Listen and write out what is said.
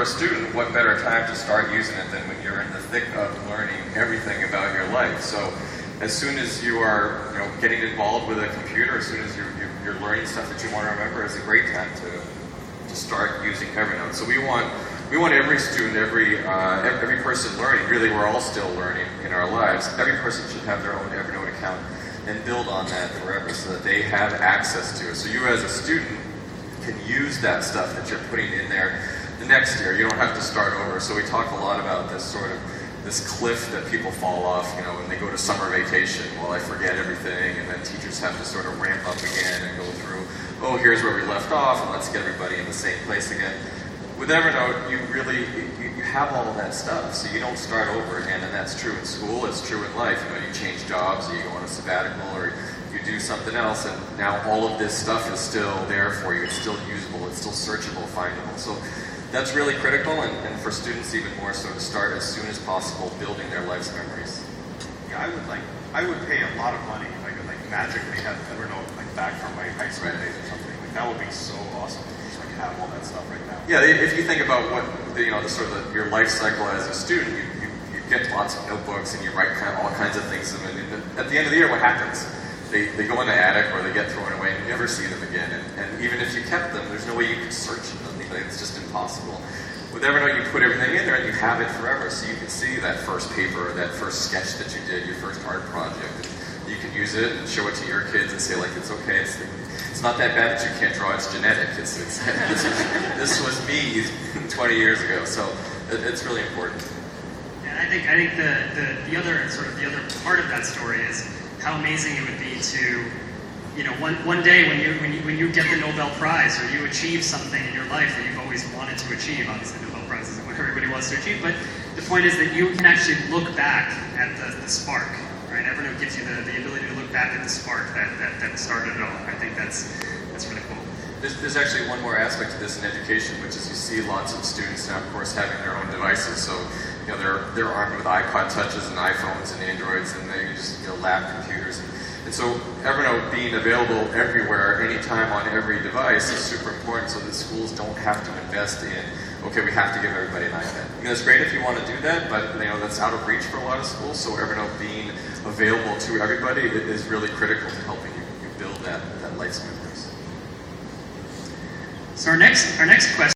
For a student, what better time to start using it than when you're in the thick of learning everything about your life? So as soon as you are getting involved with a computer, as soon as you're learning stuff that you want to remember, is a great time to start using Evernote. So we want every student, every person learning, really we're all still learning in our lives, every person should have their own Evernote account and build on that forever so that they have access to it. So you as a student can use that stuff that you're putting in there the next year. You don't have to start over. So we talk a lot about this cliff that people fall off, when they go to summer vacation. Well, I forget everything, and then teachers have to sort of ramp up again and go through, oh, here's where we left off, and let's get everybody in the same place again. With Evernote, you have all of that stuff, so you don't start over again, and that's true in school, it's true in life. You change jobs, or you go on a sabbatical, or you do something else, and now all of this stuff is still there for you. It's still usable, it's still searchable, findable. So that's really critical, and for students even more so, to start as soon as possible building their life's memories. Yeah, I would pay a lot of money if I could magically have Evernote back from my high school days or something. That would be so awesome. Just have all that stuff right now. Yeah, if you think about what your life cycle as a student, you get lots of notebooks and you write all kinds of things. And at the end of the year, what happens? They go in the attic or they get thrown away and you never see them again. And even if you kept them, there's no way you can search them. It's just impossible. With Evernote, you put everything in there and you have it forever. So you can see that first paper, or that first sketch that you did, your first art project. And you can use it and show it to your kids and say, it's okay. It's not that bad that you can't draw. It's genetic. This was me 20 years ago. So it's really important. And I think the other part of that story is how amazing it would be to, one day when you get the Nobel Prize or you achieve something in your life that you've always wanted to achieve. Obviously, the Nobel Prize isn't what everybody wants to achieve, but the point is that you can actually look back at the spark. Right? Evernote gives you the ability to look back at the spark that started it all. I think that's really cool. There's actually one more aspect to this in education, which is you see lots of students now, of course, having their own devices. So they're armed with iPod touches and iPhones and Androids, and they just lab computers. And so Evernote being available everywhere, anytime on every device is super important so that schools don't have to invest in, okay, we have to give everybody an iPad. It's great if you want to do that, but that's out of reach for a lot of schools. So Evernote being available to everybody is really critical to helping you build that life memories. So our next question